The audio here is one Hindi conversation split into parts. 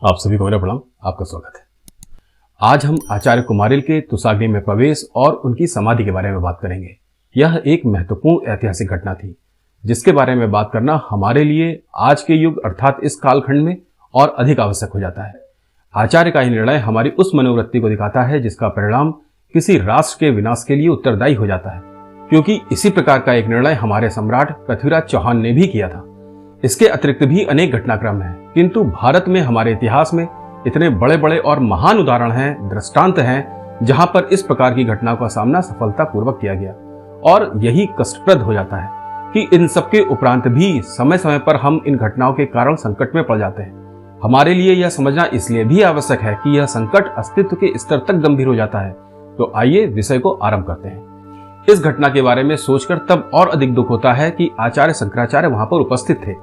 आप सभी को मेरा प्रणाम, आपका स्वागत है। आज हम आचार्य कुमारिल के तुसाग्नि में प्रवेश और उनकी समाधि के बारे में बात करेंगे। यह एक महत्वपूर्ण ऐतिहासिक घटना थी जिसके बारे में बात करना हमारे लिए आज के युग अर्थात इस कालखंड में और अधिक आवश्यक हो जाता है। आचार्य का यह निर्णय हमारी उस मनोवृत्ति को दिखाता है जिसका परिणाम किसी राष्ट्र के विनाश के लिए उत्तरदायी हो जाता है, क्योंकि इसी प्रकार का एक निर्णय हमारे सम्राट पृथ्वीराज चौहान ने भी किया था। इसके अतिरिक्त भी अनेक घटनाक्रम हैं, किंतु भारत में हमारे इतिहास में इतने बड़े बड़े और महान उदाहरण हैं, दृष्टांत हैं, जहां पर इस प्रकार की घटनाओं का सामना सफलतापूर्वक किया गया। और यही कष्टप्रद हो जाता है कि इन सबके उपरांत भी समय समय पर हम इन घटनाओं के कारण संकट में पड़ जाते हैं। हमारे लिए यह समझना इसलिए भी आवश्यक है कि यह संकट अस्तित्व के स्तर तक गंभीर हो जाता है। तो आइए विषय को आरंभ करते हैं। इस घटना के बारे में सोचकर तब और अधिक दुख होता है कि आचार्य शंकराचार्य वहां पर उपस्थित थे।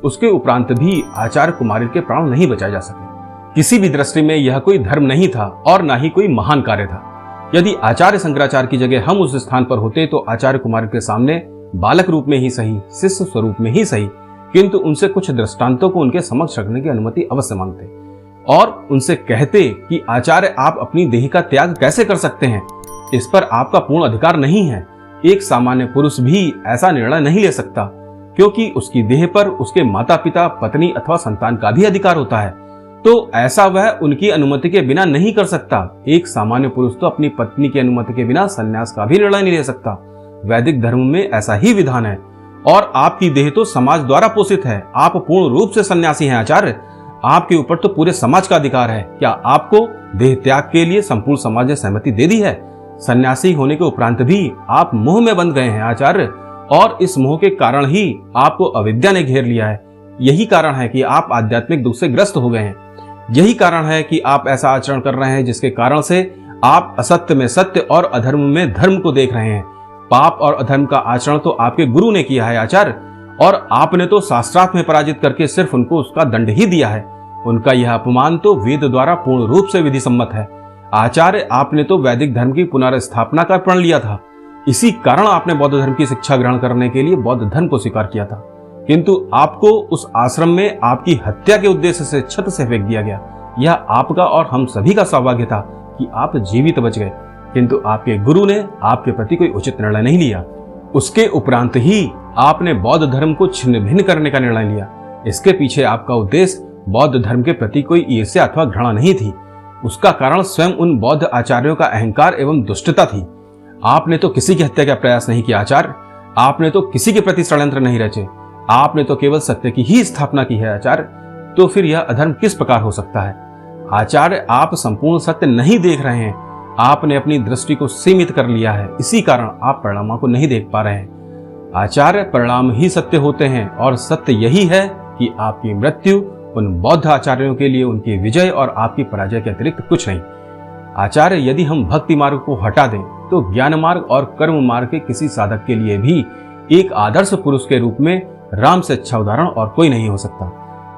उसके उपरांत भी आचार्य कुमारिल के प्राण नहीं बचाए जा सके। किसी भी दृष्टि में यह कोई धर्म नहीं था और न ही कोई महान कार्य था। यदि आचार्य शंकराचार्य की जगह हम उस स्थान पर होते तो आचार्य कुमारिल के सामने बालक रूप में ही सही, शिष्य स्वरूप में ही सही, किंतु उनसे कुछ दृष्टांतों को उनके समक्ष रखने की अनुमति अवश्य मांगते और उनसे कहते कि आचार्य आप अपनी देह का त्याग कैसे कर सकते हैं, इस पर आपका पूर्ण अधिकार नहीं है। एक सामान्य पुरुष भी ऐसा निर्णय नहीं ले सकता, क्योंकि उसकी देह पर उसके माता पिता, पत्नी अथवा संतान का भी अधिकार होता है। तो ऐसा वह उनकी अनुमति के बिना नहीं कर सकता। एक सामान्य पुरुष तो अपनी पत्नी की अनुमति के बिना संन्यास का भी निर्णय नहीं ले सकता। वैदिक धर्म में ऐसा ही विधान है। और आपकी देह तो समाज द्वारा पोषित है। आप पूर्ण रूप से सन्यासी हैं आचार्य। आपके ऊपर तो पूरे समाज का अधिकार है। क्या आपको देह त्याग के लिए संपूर्ण समाज ने सहमति दे दी है? सन्यासी होने के उपरांत भी आप मोह में बंध गए हैं आचार्य, और इस मोह के कारण ही आपको अविद्या ने घेर लिया है। यही कारण है कि आप आध्यात्मिक दुख से ग्रस्त हो गए हैं। यही कारण है कि आप ऐसा आचरण कर रहे हैं जिसके कारण से आप असत्य में सत्य और अधर्म में धर्म को देख रहे हैं। पाप और अधर्म का आचरण तो आपके गुरु ने किया है आचार्य, और आपने तो शास्त्रार्थ में पराजित करके सिर्फ उनको उसका दंड ही दिया है। उनका यह अपमान तो वेद द्वारा पूर्ण रूप से विधि सम्मत है। आचार्य आपने तो वैदिक धर्म की पुनर्स्थापना का प्रण लिया था। इसी कारण आपने बौद्ध धर्म की शिक्षा ग्रहण करने के लिए बौद्ध धर्म को स्वीकार किया था, किंतु आपको उस आश्रम में आपकी हत्या के उद्देश्य से छत से फेंक दिया गया। यह आपका और हम सभी का सौभाग्य था कि आप जीवित बच गए, किंतु आपके गुरु ने आपके प्रति कोई उचित निर्णय नहीं लिया। उसके उपरांत ही आपने बौद्ध धर्म को छिन्न भिन्न करने का निर्णय लिया। इसके पीछे आपका उद्देश्य बौद्ध धर्म के प्रति कोई ईर्ष्या अथवा घृणा नहीं थी। उसका कारण स्वयं उन बौद्ध आचार्यों का अहंकार एवं दुष्टता थी। आपने तो किसी की हत्या का प्रयास नहीं किया आचार्य। आपने तो किसी के प्रति षड्यंत्र नहीं रचे। आपने तो केवल सत्य की ही स्थापना की है आचार्य। तो फिर यह अधर्म किस प्रकार हो सकता है? आचार्य आप संपूर्ण सत्य नहीं देख रहे हैं। आपने अपनी दृष्टि को सीमित कर लिया है। इसी कारण आप परिणामों को नहीं देख पा रहे हैं। आचार्य परिणाम ही सत्य होते हैं, और सत्य यही है कि आपकी मृत्यु उन बौद्ध आचार्यों के लिए उनकी विजय और आपकी पराजय के अतिरिक्त कुछ नहीं। आचार्य यदि हम भक्ति मार्ग को हटा दें तो ज्ञान मार्ग और कर्म मार्ग के किसी साधक के लिए भी एक आदर्श पुरुष के रूप में राम से अच्छा उदाहरण और कोई नहीं हो सकता।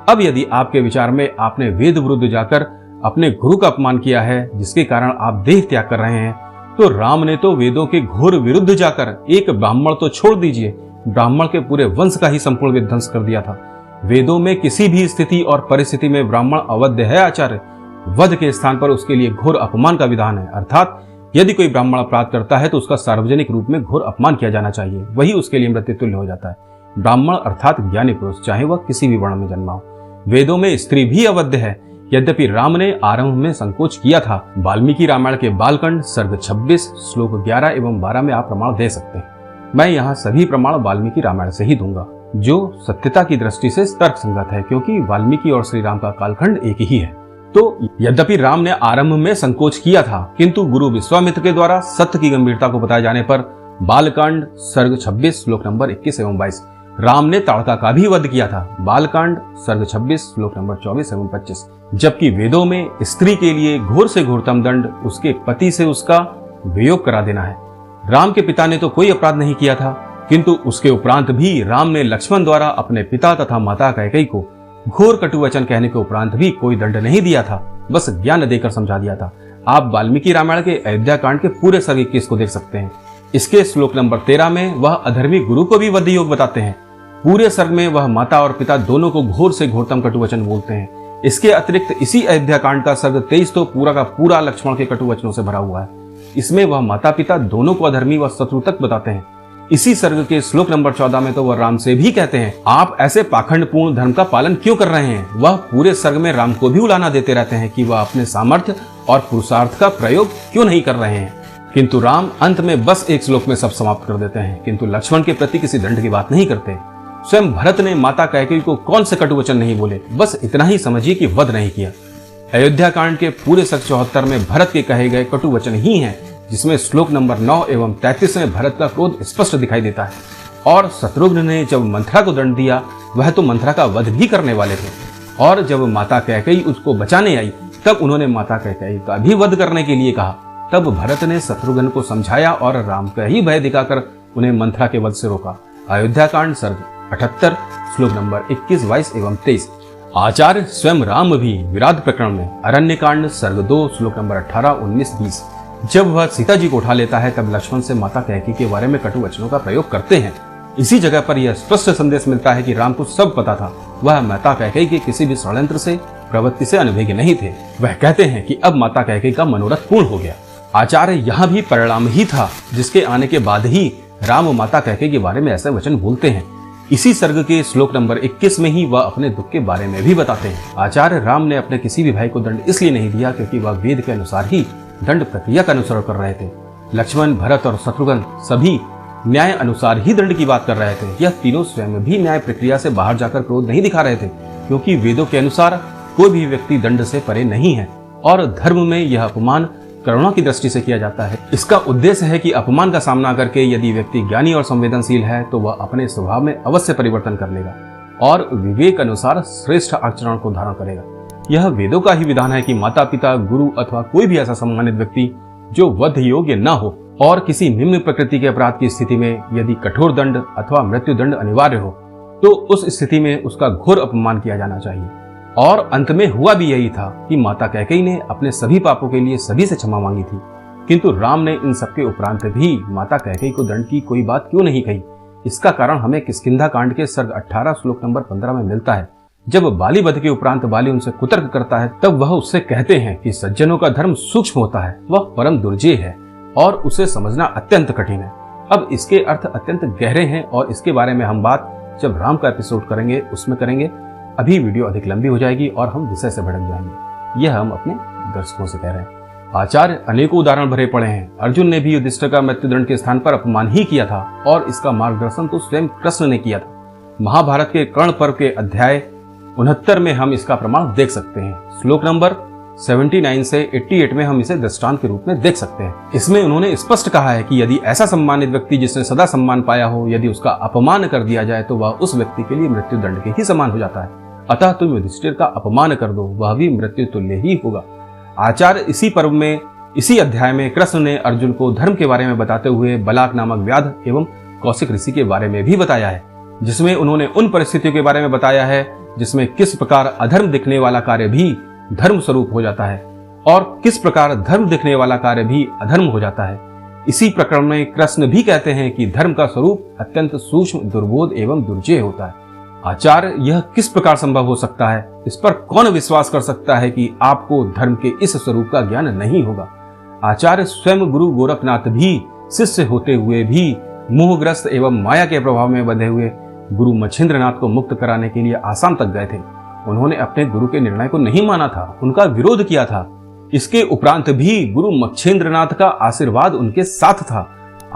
अब यदि आपके विचार में आपने वेद विरुद्ध जाकर अपने गुरु का अपमान किया है, जिसके कारण आप देह त्याग कर रहे हैं, तो राम ने तो वेदों के घोर विरुद्ध जाकर एक ब्राह्मण तो छोड़ दीजिए, ब्राह्मण के पूरे वंश का ही संपूर्ण विध्वंस कर दिया था। वेदों में किसी भी स्थिति और परिस्थिति में ब्राह्मण अवध्य है आचार्य। वध के स्थान पर उसके लिए घोर अपमान का विधान है, अर्थात यदि कोई ब्राह्मण अपराध करता है तो उसका सार्वजनिक रूप में घोर अपमान किया जाना चाहिए। वही उसके लिए मृत्यु तुल्य हो जाता है। ब्राह्मण अर्थात ज्ञानी पुरुष, चाहे वह किसी भी वर्ण में जन्मा हो। वेदों में स्त्री भी अवध्य है, यद्यपि राम ने आरंभ में संकोच किया था। वाल्मीकि रामायण के बालकांड सर्ग 26 श्लोक 11 एवं 12 में आप प्रमाण दे सकते हैं। मैं यहाँ सभी प्रमाण वाल्मीकि रामायण से ही दूंगा, जो सत्यता की दृष्टि से तर्क संगत है, क्योंकि वाल्मीकि और श्री राम का कालखंड एक ही है। तो यद्यपि राम ने आरंभ में संकोच किया था, किंतु गुरु विश्वामित्र के द्वारा सत्य की गंभीरता को बताए जाने पर बालकांड सर्ग 26 श्लोक नंबर 21 एवं 22, राम ने ताड़का का भी वध किया था। बालकांड सर्ग 26 श्लोक नंबर 24 एवं 25। जबकि वेदों में स्त्री के लिए घोर से घोरतम दंड उसके पति से उसका वियोग करा देना है। राम के पिता ने तो कोई अपराध नहीं किया था, किंतु उसके उपरांत भी राम ने लक्ष्मण द्वारा अपने पिता तथा माता कैकेयी को घोर कटु वचन कहने के उपरांत भी कोई दंड नहीं दिया था, बस ज्ञान देकर समझा दिया था। आप वाल्मीकि रामायण के अयोध्या कांड के पूरे सर्ग 21 को देख सकते हैं। इसके श्लोक नंबर 13 में वह अधर्मी गुरु को भी वध योग बताते हैं। पूरे सर्ग में वह माता और पिता दोनों को घोर से घोरतम कटु वचन बोलते हैं। इसके अतिरिक्त इसी अयोध्या कांड का सर्ग 23 तो पूरा का पूरा लक्ष्मण के कटु वचनों से भरा हुआ है। इसमें वह माता पिता दोनों को अधर्मी व शत्रु तक बताते हैं। इसी सर्ग के श्लोक नंबर 14 में तो वह राम से भी कहते हैं, आप ऐसे पाखंडपूर्ण धर्म का पालन क्यों कर रहे हैं। वह पूरे सर्ग में राम को भी उलाना देते रहते हैं कि वह अपने सामर्थ्य और पुरुषार्थ का प्रयोग क्यों नहीं कर रहे हैं। किंतु राम अंत में बस एक श्लोक में सब समाप्त कर देते हैं, किंतु लक्ष्मण के प्रति किसी दंड की बात नहीं करते। स्वयं भरत ने माता कैकेयी को कौन से कटु वचन नहीं बोले, बस इतना ही समझिए कि वध नहीं किया। अयोध्या कांड के पूरे सर्ग 74 में भरत के कहे गए कटु वचन ही हैं, जिसमें श्लोक नंबर 9 एवं 33 में भरत का क्रोध स्पष्ट दिखाई देता है। और शत्रुघ्न ने जब मंथरा को दंड दिया, वह तो मंथरा का वध भी करने वाले थे, और जब माता कैकेयी उसको बचाने आई तब उन्होंने माता कैकेयी का भी वध करने के लिए कहा। तब भरत ने शत्रुघ्न को समझाया और राम का ही भय दिखाकर उन्हें मंथरा के वध से रोका। अयोध्या कांड सर्ग 78 श्लोक नंबर 21, 22 एवं 23। आचार्य स्वयं राम भी विराट प्रकरण में अरण्य कांड सर्ग 2 श्लोक नंबर 18, 19, 20 जब वह सीता जी को उठा लेता है तब लक्ष्मण से माता कैकेयी के बारे में कटु वचनों का प्रयोग करते हैं। इसी जगह पर यह स्पष्ट संदेश मिलता है कि राम को सब पता था, वह माता कैकेयी के किसी भी षड्यंत्र से प्रवृत्ति से अनभिज्ञ नहीं थे। वह कहते हैं कि अब माता कैकेयी का मनोरथ पूर्ण हो गया। आचार्य यहाँ भी परिणाम ही था, जिसके आने के बाद ही राम माता कैकेयी के बारे में ऐसे वचन बोलते हैं। इसी सर्ग के श्लोक नंबर 21 में ही वह अपने दुख के बारे में भी बताते हैं। आचार्य राम ने अपने किसी भी भाई को दंड इसलिए नहीं दिया क्योंकि वह वेद के अनुसार ही दंड प्रक्रिया का अनुसरण कर रहे थे। लक्ष्मण, भरत और शत्रुघ्न सभी न्याय अनुसार ही दंड की बात कर रहे थे। यह तीनों स्वयं भी न्याय प्रक्रिया से बाहर जाकर क्रोध नहीं दिखा रहे थे, क्योंकि वेदों के अनुसार कोई भी व्यक्ति दंड से परे नहीं है और धर्म में यह अपमान करुणा की दृष्टि से किया जाता है। इसका उद्देश्य है कि अपमान का सामना करके यदि व्यक्ति ज्ञानी और संवेदनशील है तो वह अपने स्वभाव में अवश्य परिवर्तन कर लेगा और विवेक अनुसार श्रेष्ठ आचरण को धारण करेगा। यह वेदों का ही विधान है कि माता पिता, गुरु अथवा कोई भी ऐसा सम्मानित व्यक्ति जो वध योग्य न हो और किसी निम्न प्रकृति के अपराध की स्थिति में यदि कठोर दंड अथवा मृत्यु दंड अनिवार्य हो तो उस स्थिति में उसका घोर अपमान किया जाना चाहिए। और अंत में हुआ भी यही था कि माता कैकेयी ने अपने सभी पापों के लिए सभी से क्षमा मांगी थी, किंतु राम ने इन सबके उपरांत भी माता कैकेयी को दंड की कोई बात क्यों नहीं कही। इसका कारण हमें किष्किंधा कांड के सर्ग 18 श्लोक नंबर 15 में मिलता है। जब बाली वध के उपरांत बाली उनसे कुतर्क करता है तब वह उससे कहते हैं कि सज्जनों का धर्म सूक्ष्म होता है, वह परम दुर्जेय है और उसे समझना अत्यंत कठिन है। अब इसके अर्थ अत्यंत गहरे हैं और इसके बारे में हम बात जब राम का एपिसोड करेंगे उसमें करेंगे। अभी वीडियो अधिक लंबी हो जाएगी और हम विषय से भटक जाएंगे, यह हम अपने दर्शकों से कह रहे हैं। आचार्य अनेकों उदाहरण भरे पड़े हैं। अर्जुन ने भी युधिष्ठिर का मृत्युदंड के स्थान पर अपमान ही किया था और इसका मार्गदर्शन तो स्वयं कृष्ण ने किया था। महाभारत के कर्ण पर्व के अध्याय 69 में हम इसका प्रमाण देख सकते हैं। श्लोक नंबर 79 से 88 में हम इसे दृष्टांत के रूप में देख सकते हैं। इसमें उन्होंने स्पष्ट कहा है कि यदि ऐसा सम्मानित व्यक्ति जिसने सदा सम्मान पाया हो, यदि उसका अपमान कर दिया जाए तो वह उस व्यक्ति के लिए मृत्यु दंड के ही समान हो जाता है। अतः तुम युधिष्ठिर का अपमान कर दो, वह भी मृत्यु तुल्य ही होगा। आचार्य इसी पर्व में, इसी अध्याय में कृष्ण ने अर्जुन को धर्म के बारे में बताते हुए बलाक नामक व्याध एवं कौशिक ऋषि के बारे में भी बताया है, जिसमें उन्होंने उन परिस्थितियों के बारे में बताया है जिसमें किस प्रकार अधर्म दिखने वाला कार्य भी धर्म स्वरूप हो जाता है और किस प्रकार धर्म दिखने वाला कार्य भी अधर्म हो जाता है। इसी प्रकरण में कृष्ण भी कहते हैं कि धर्म का स्वरूप अत्यंत सूक्ष्म, दुर्बोध एवं दुर्जेय होता है। आचार्य, यह किस प्रकार संभव हो सकता है? इस पर कौन विश्वास कर सकता है कि आपको धर्म के इस स्वरूप का ज्ञान नहीं होगा? आचार्य स्वयं गुरु गोरखनाथ भी शिष्य होते हुए भी मोहग्रस्त एवं माया के प्रभाव में बंधे हुए गुरु मच्छिंद्रनाथ को मुक्त कराने के लिए आसाम तक गए थे। उन्होंने अपने गुरु के निर्णय को नहीं माना था, उनका विरोध किया था। इसके उपरांत भी गुरु मच्छिंद्रनाथ का आशीर्वाद उनके साथ था।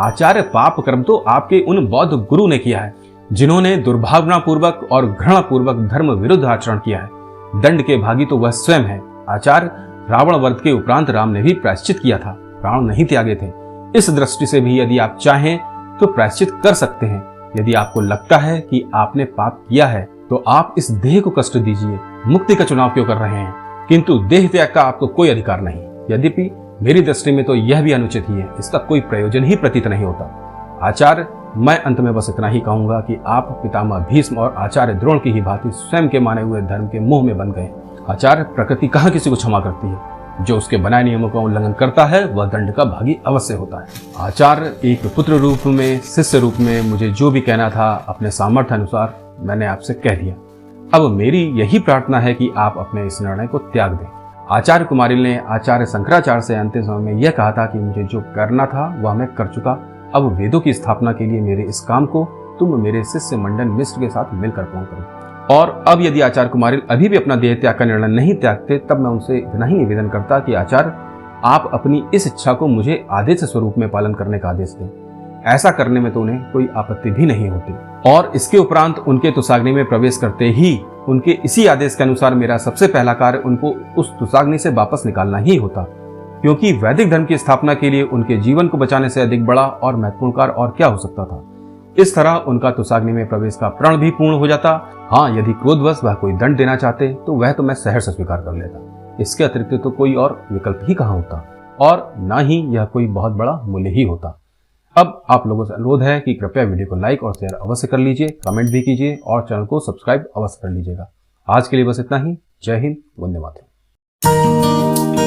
आचार्य, पाप कर्म तो आपके उन बौद्ध गुरु ने किया है जिन्होंने दुर्भावना पूर्वक और घृणा पूर्वक धर्म विरुद्ध आचरण किया है। दंड के भागी तो वह स्वयं है। आचार्य, रावण वध के उपरांत राम ने भी प्रायश्चित किया था, प्राण नहीं त्यागे थे। इस दृष्टि से भी यदि आप चाहें तो प्रायश्चित कर सकते हैं। यदि आपको लगता है कि आपने पाप किया है तो आप इस देह को कष्ट दीजिए। मुक्ति का चुनाव क्यों कर रहे हैं? किंतु देह त्याग का आपको कोई अधिकार नहीं। यद्यपि मेरी दृष्टि में तो यह भी अनुचित ही है, इसका कोई प्रयोजन ही प्रतीत नहीं होता। आचार्य, मैं अंत में बस इतना ही कहूंगा कि आप पितामह भीष्म और आचार्य द्रोण की ही भांति स्वयं के माने हुए धर्म के मोह में बन गए। आचार्य, प्रकृति कहाँ किसी को क्षमा करती है? जो उसके बनाए नियमों का उल्लंघन करता है वह दंड का भागी अवश्य होता है। आचार्य, एक पुत्र रूप में, शिष्य रूप में मुझे जो भी कहना था अपने सामर्थ्य अनुसार मैंने आपसे कह दिया। अब मेरी यही प्रार्थना है कि आप अपने इस निर्णय को त्याग दें। आचार्य कुमारिल ने आचार्य शंकराचार्य से अंतिम समय में यह कहा था कि मुझे जो करना था वह मैं कर चुका, अब वेदों की स्थापना के लिए मेरे इस काम को तुम मेरे शिष्य मंडन मिश्र के साथ मिलकर पूर्ण करो। और अब यदि आचार्य कुमारिल अभी भी अपना देह त्याग का निर्णय नहीं त्यागते, तब मैं उनसे इतना ही निवेदन करता कि आचार्य, आप अपनी इस इच्छा को मुझे आदेश स्वरूप में पालन करने का आदेश दें। ऐसा करने में तो उन्हें कोई आपत्ति भी नहीं होती। और इसके उपरांत उनके तुसाग्नि में प्रवेश करते ही उनके इसी आदेश के अनुसार मेरा सबसे पहला कार्य उनको उस तुसाग्नि से वापस निकालना ही होता, क्योंकि वैदिक धर्म की स्थापना के लिए उनके जीवन को बचाने से अधिक बड़ा और महत्वपूर्ण कार्य और क्या हो सकता था। इस तरह उनका तुसाग्नि में प्रवेश का प्रण भी पूर्ण हो जाता। हाँ, यदि क्रोधवश वह कोई दंड देना चाहते तो वह तो मैं सहर्ष स्वीकार कर लेता। इसके अतिरिक्त तो कोई और विकल्प ही कहाँ होता, और ना ही यह कोई बहुत बड़ा मूल्य ही होता। अब आप लोगों से अनुरोध है कि कृपया वीडियो को लाइक और शेयर अवश्य कर लीजिए, कमेंट भी कीजिए और चैनल को सब्सक्राइब अवश्य कर लीजिएगा। आज के लिए बस इतना ही। जय हिंद, वंदे मातरम।